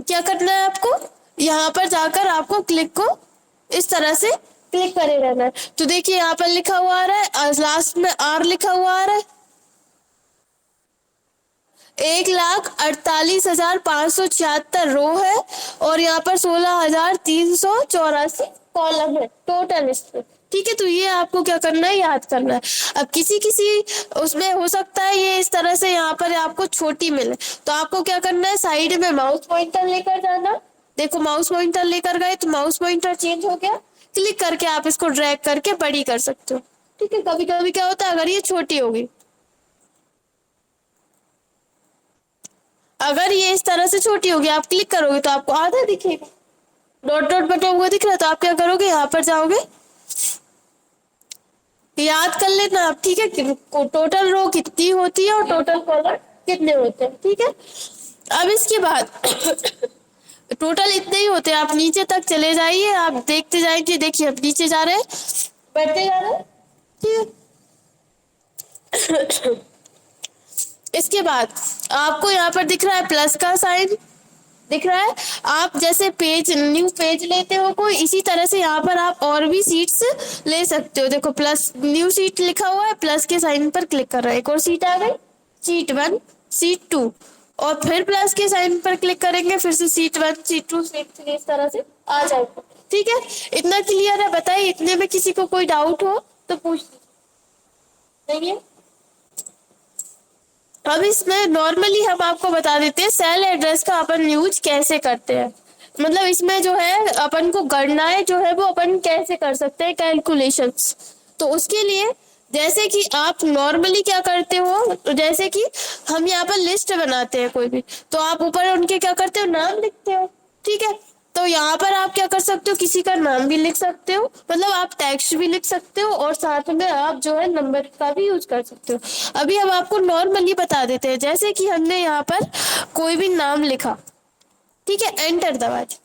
क्या करना है आपको, यहाँ पर जाकर आपको क्लिक को इस तरह से क्लिक करे रहना है। तो देखिए यहाँ पर लिखा हुआ आ रहा है, लास्ट में आर लिखा हुआ आ रहा है, 1,48,576 रो है और यहाँ पर 16,384 कॉलम है टोटल इसमें। ठीक है, तो ये आपको क्या करना है, याद करना है। अब किसी किसी उसमें हो सकता है ये इस तरह से यहाँ पर आपको छोटी मिले, तो आपको क्या करना है, साइड में माउस पॉइंटर लेकर जाना। देखो माउस पॉइंटर लेकर गए तो माउस पॉइंटर चेंज हो गया, क्लिक करके आप इसको ड्रैग करके बड़ी कर सकते हो। ठीक है, कभी कभी क्या होता है अगर ये छोटी होगी, अगर ये इस तरह से छोटी होगी आप क्लिक करोगे तो आपको आधा दिखेगा, डॉट डॉट बटा हुआ दिख रहा है, तो आप क्या करोगे, यहाँ पर जाओगे, याद कर लेना आप। ठीक है, टोटल रो कितनी होती है और टोटल कॉलम कितने होते हैं। ठीक है, अब इसके बाद टोटल इतने ही होते हैं, आप नीचे तक चले जाइए, आप देखते जाएंगे। देखिए अब नीचे जा रहे हैं, बढ़ते जा रहे हैं। ठीक है, इसके बाद आपको यहाँ पर दिख रहा है प्लस का साइन दिख रहा है। आप जैसे पेज न्यू पेज लेते हो कोई, इसी तरह से यहाँ पर आप और भी सीट्स ले सकते हो। देखो प्लस न्यू सीट लिखा हुआ है, प्लस के साइन पर क्लिक कर रहा है, एक और सीट आ गई, सीट 1 सीट 2, और फिर प्लस के साइन पर क्लिक करेंगे, फिर से सीट 1 सीट 2 सीट 3 इस तरह से आ जाएगा। ठीक है, इतना क्लियर है, बताइए इतने में किसी को कोई डाउट हो तो पूछ नहीं है। अब इसमें नॉर्मली हम आपको बता देते हैं सेल एड्रेस का अपन यूज कैसे करते हैं, मतलब इसमें जो है अपन को गणनाएं जो है वो अपन कैसे कर सकते हैं, कैलकुलेशंस। तो उसके लिए जैसे कि आप नॉर्मली क्या करते हो, जैसे कि हम यहाँ पर लिस्ट बनाते हैं कोई भी, तो आप ऊपर उनके क्या करते हो, नाम लिखते हो। ठीक है, तो यहाँ पर आप क्या कर सकते हो, किसी का नाम भी लिख सकते हो, मतलब आप टेक्स्ट भी लिख सकते हो और साथ में आप जो है नंबर का भी यूज कर सकते हो। अभी हम आपको नॉर्मली बता देते हैं, जैसे कि हमने यहाँ पर कोई भी नाम लिखा, ठीक है, एंटर दबा दिया,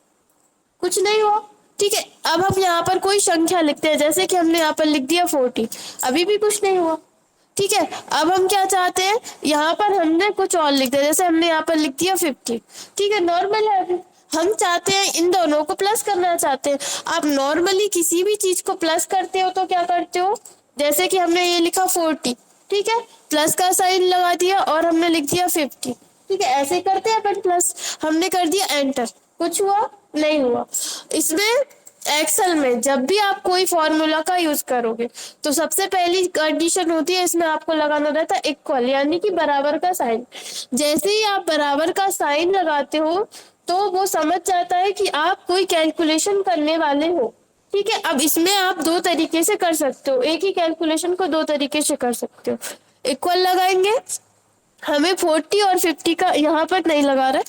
कुछ नहीं हुआ। ठीक है, अब हम यहाँ पर कोई संख्या लिखते हैं, जैसे कि हमने यहाँ पर लिख दिया 40, अभी भी कुछ नहीं हुआ। ठीक है, अब हम क्या चाहते हैं, यहाँ पर हमने कुछ और लिख दिया, जैसे हमने यहाँ पर लिख दिया 50। ठीक है, नॉर्मल है। अभी हम चाहते हैं इन दोनों को प्लस करना चाहते हैं। आप नॉर्मली किसी भी चीज को प्लस करते हो तो क्या करते हो, जैसे कि हमने ये लिखा 40, ठीक है, प्लस का साइन लगा दिया और हमने लिख दिया 50। ठीक है, ऐसे करते हैं अपन प्लस, हमने कर दिया एंटर, कुछ हुआ नहीं हुआ। इसमें एक्सेल में जब भी आप कोई फॉर्मूला का यूज करोगे तो सबसे पहली कंडीशन होती है, इसमें आपको लगाना रहता है इक्वल, यानी कि बराबर का साइन। जैसे ही आप बराबर का साइन लगाते हो तो वो समझ जाता है कि आप कोई कैलकुलेशन करने वाले हो। ठीक है, अब इसमें आप दो तरीके से कर सकते हो, एक ही कैलकुलेशन को दो तरीके से कर सकते हो। इक्वल लगाएंगे, हमें 40 और 50 का यहाँ पर नहीं लगा रहा,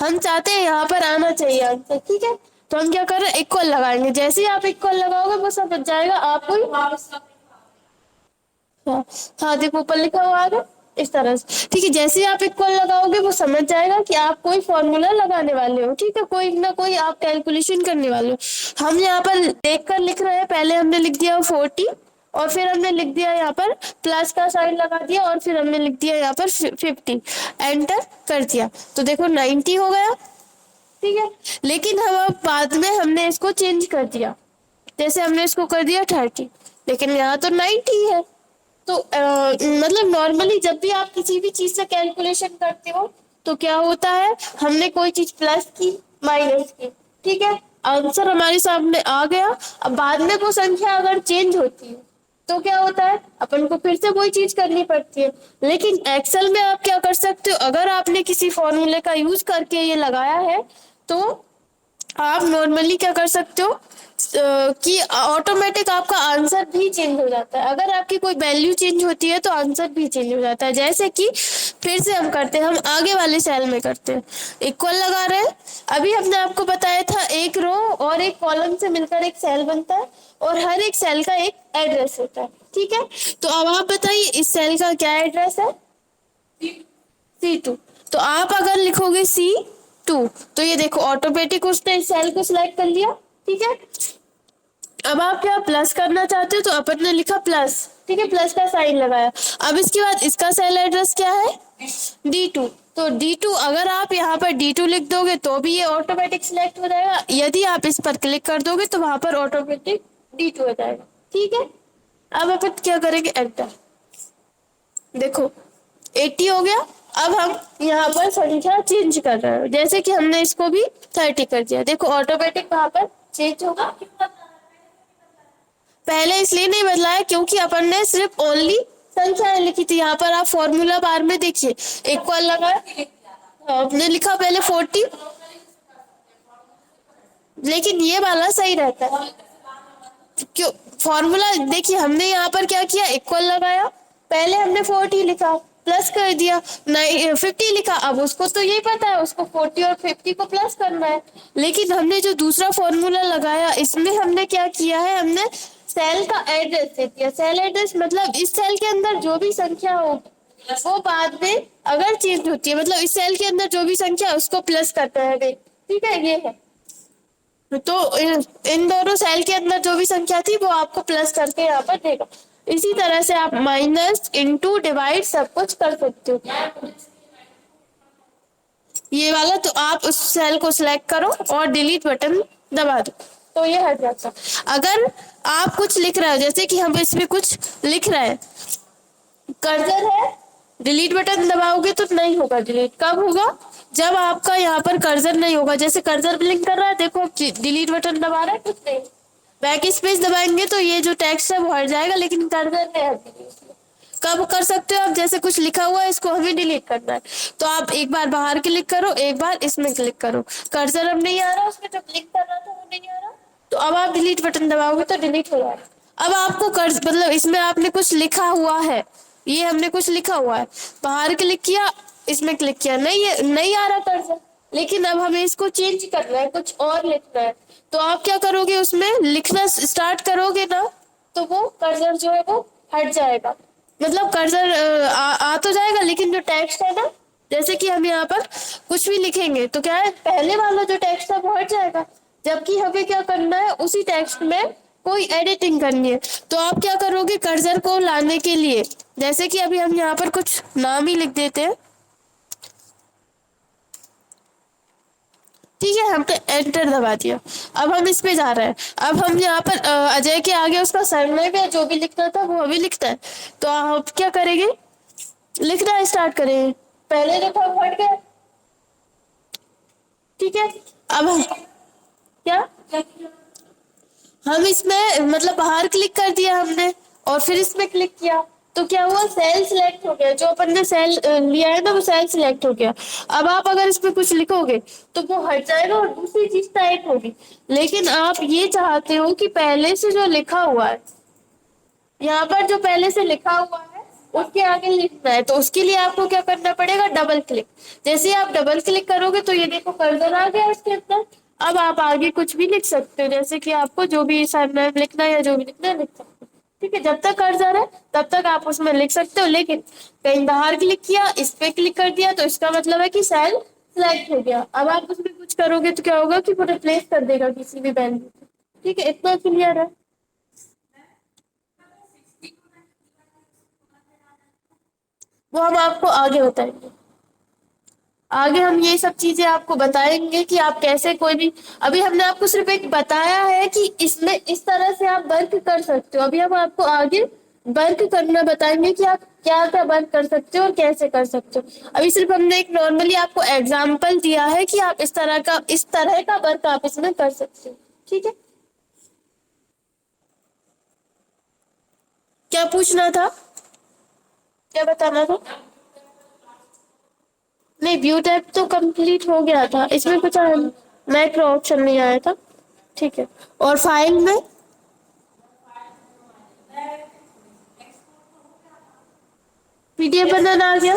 हम चाहते हैं यहाँ पर आना चाहिए आंसर। ठीक है, तो हम क्या कर रहे हैं, इक्वल लगाएंगे। जैसे ही आप इक्वल लगाओगे वो समझ जाएगा आपको। हाँ देखो ऊपर लिखा हुआ आगे इस तरह से। ठीक है, जैसे ही आप इक्वल लगाओगे वो समझ जाएगा कि आप कोई फॉर्मूला लगाने वाले हो। ठीक है, कोई ना कोई आप कैलकुलेशन करने वाले हो। हम यहाँ पर देखकर लिख रहे हैं, पहले हमने लिख दिया 40 और फिर हमने लिख दिया यहाँ पर प्लस का साइन लगा दिया और फिर हमने लिख दिया यहाँ पर 50, एंटर कर दिया तो देखो 90 हो गया। ठीक है, लेकिन हम अब बाद में हमने इसको चेंज कर दिया, जैसे हमने इसको कर दिया 30, लेकिन यहाँ तो 90 है। तो मतलब नॉर्मली जब भी आप किसी भी चीज से कैलकुलेशन करते हो तो क्या होता है, हमने कोई चीज प्लस की माइनस की, ठीक है, आंसर हमारे सामने आ गया। अब बाद में वो संख्या अगर चेंज होती है तो क्या होता है, अपन को फिर से वही चीज करनी पड़ती है। लेकिन एक्सेल में आप क्या कर सकते हो, अगर आपने किसी फॉर्मूले का यूज करके ये लगाया है तो आप नॉर्मली क्या कर सकते हो कि ऑटोमेटिक आपका आंसर भी चेंज हो जाता है। अगर आपकी कोई वैल्यू चेंज होती है तो आंसर भी चेंज हो जाता है। जैसे कि फिर से हम करते हैं, हम आगे वाले सेल में करते हैं, इक्वल लगा रहे हैं। अभी हमने आपको बताया था एक रो और एक कॉलम से मिलकर एक सेल बनता है और हर एक सेल का एक एड्रेस होता है। ठीक है, तो अब आप बताइए इस सेल का क्या एड्रेस है, C2। तो आप अगर लिखोगे C2 तो ये देखो ऑटोमेटिक उसने इस सेल को सिलेक्ट कर लिया। ठीक है, अब आप क्या प्लस करना चाहते हो तो अपन ने लिखा प्लस, ठीक है, प्लस का साइन लगाया। अब इसके बाद इसका सेल एड्रेस क्या है, D2, तो D2 अगर आप यहाँ पर D2 लिख दोगे तो भी ये ऑटोमेटिक सिलेक्ट हो जाएगा, यदि आप इस पर क्लिक कर दोगे तो वहां पर ऑटोमेटिक D2 हो जाएगा। ठीक है, अब अपन क्या करेंगे, एंटर। देखो 80 हो गया। अब हम यहाँ पर संख्या चेंज कर रहे हैं, जैसे कि हमने इसको भी 30 कर दिया। देखो ऑटोमेटिक वहां पर चेंज होगा। पहले इसलिए नहीं बदला है क्योंकि अपन ने सिर्फ ओनली संख्याएं लिखी थी। यहाँ पर आप फॉर्मूला बार में देखिए, इक्वल लगा, आपने लिखा पहले 40, लेकिन ये वाला सही रहता है। क्यों फॉर्मूला देखिए, हमने यहाँ पर क्या किया, इक्वल लगाया, पहले हमने 40 लिखा, प्लस कर दिया, 50 लिखा। अब उसको तो यही पता है, उसको 40 और 50 को प्लस करना है। लेकिन हमने जो दूसरा फॉर्मूला लगाया, इसमें हमने क्या किया है, हमने सेल का एड्रेस दे दिया। सेल एड्रेस मतलब इस सेल के अंदर जो भी संख्या हो वो बाद में अगर चेंज होती है, मतलब इस सेल के अंदर जो भी संख्या है उसको प्लस करता है। ठीक है, ये है। तो इन दोनों सेल के अंदर जो भी संख्या थी वो आपको प्लस करके यहाँ पर देगा। इसी तरह से आप माइनस, इंटू, डिवाइड सब कुछ कर सकते हो। ये वाला तो आप उस सेल को सिलेक्ट करो और डिलीट बटन दबा दो तो ये हट जाता। अगर आप कुछ लिख रहे हो, जैसे कि हम इसमें कुछ लिख रहे हैं, कर्सर है, डिलीट बटन दबाओगे तो नहीं होगा डिलीट। कब होगा, जब आपका यहाँ पर कर्सर नहीं होगा। जैसे कर्सर ब्लिंक कर रहा है, देखो डिलीट बटन दबा रहा है, कुछ नहीं। बैक स्पेस दबाएंगे तो ये जो टेक्स्ट है वो हट जाएगा, लेकिन कर्सर नहीं हटेगी। कब कर सकते हो आप, जैसे कुछ लिखा हुआ है इसको हमें डिलीट करना है तो आप एक बार बाहर क्लिक करो, एक बार इसमें क्लिक करो। कर्सर अब नहीं आ रहा, उसमें जो क्लिक कर रहा था वो नहीं आ रहा, तो अब आप डिलीट बटन दबाओगे तो डिलीट हो जाएगा। अब आपको मतलब इसमें आपने कुछ लिखा हुआ है, ये हमने कुछ लिखा हुआ है, बाहर क्लिक किया, इसमें क्लिक किया, नहीं आ रहा कर्सर, लेकिन अब हमें इसको चेंज करना है, कुछ और लिखना है। तो आप क्या करोगे, उसमें लिखना स्टार्ट करोगे ना तो वो कर्सर जो है वो हट जाएगा। मतलब कर्सर आ तो जाएगा, लेकिन जो टेक्स्ट है ना, जैसे कि हम यहाँ पर कुछ भी लिखेंगे तो क्या है, पहले वाला जो टेक्स्ट है वो हट जाएगा, जबकि हमें क्या करना है, उसी टेक्स्ट में कोई एडिटिंग करनी है। तो आप क्या करोगे, कर्सर को लाने के लिए, जैसे कि अभी हम यहाँ पर कुछ नाम ही लिख देते हैं। ठीक है, हमने एंटर दबा दिया। अब हम इस पे जा रहे हैं। अब हम यहाँ पर अजय के आगे उसका सरनेम या जो भी लिखना था वो अभी लिखता है। तो आप क्या करेंगे, लिखना स्टार्ट करेंगे। पहले जो था वो हट गया। ठीक है, अब हम क्या, हम इसमें मतलब बाहर क्लिक कर दिया हमने और फिर इसमें क्लिक किया तो क्या हुआ, सेल सिलेक्ट हो गया। जो अपन ने सेल लिया है ना वो सेल सिलेक्ट हो गया। अब आप अगर इसमें कुछ लिखोगे तो वो हट जाएगा और दूसरी चीज टाइप होगी। लेकिन आप ये चाहते हो कि पहले से जो लिखा हुआ है, यहाँ पर जो पहले से लिखा हुआ है उसके आगे लिखना है, तो उसके लिए आपको क्या करना पड़ेगा, डबल क्लिक। जैसे आप डबल क्लिक करोगे तो ये देखो कर्सर आ गया इसके अंदर। अब आप आगे कुछ भी लिख सकते हो, जैसे कि आपको जो भी सरनेम लिखना है या जो भी लिखना है लिख सकते हो। ठीक है, जब तक कर्सर है तब तक आप उसमें लिख सकते हो, लेकिन कहीं बाहर क्लिक किया, इस पे क्लिक कर दिया तो इसका मतलब है कि सेल सिलेक्ट हो गया। अब आप उसमें कुछ करोगे तो क्या होगा कि वो रिप्लेस कर देगा किसी भी वैल्यू। ठीक है, इतना क्लियर है। वो हम आपको आगे बताएंगे। आगे हम ये सब चीजें आपको बताएंगे कि आप कैसे कोई भी, अभी हमने आपको सिर्फ एक बताया है कि इसमें इस तरह से आप वर्क कर सकते हो। अभी हम आपको आगे वर्क करना बताएंगे कि आप क्या क्या वर्क कर सकते हो और कैसे कर सकते हो। अभी सिर्फ हमने एक नॉर्मली आपको एग्जाम्पल दिया है कि आप इस तरह का वर्क आप इसमें कर सकते हो। ठीक है, क्या पूछना था, क्या बताना था? नहीं, व्यू टैब तो कंप्लीट हो गया था, इसमें कुछ मैक्रो ऑप्शन नहीं आया था। ठीक है, और फाइल में पीडीएफ बनाना आ गया।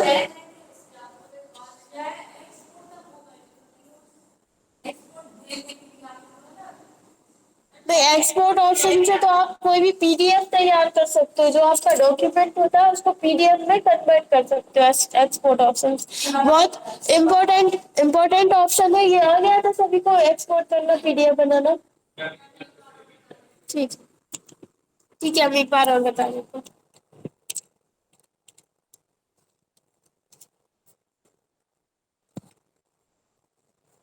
नहीं, एक्सपोर्ट ऑप्शन से तो आप कोई भी पीडीएफ तैयार कर सकते हो। जो आपका डॉक्यूमेंट होता है उसको पीडीएफ में कन्वर्ट कर सकते हो। एक्सपोर्ट ऑप्शन बहुत इम्पोर्टेंट ऑप्शन है, ये आ गया था सभी को, एक्सपोर्ट करना, पीडीएफ बनाना। ठीक, ठीक है, हम एक बार और बता देते हैं।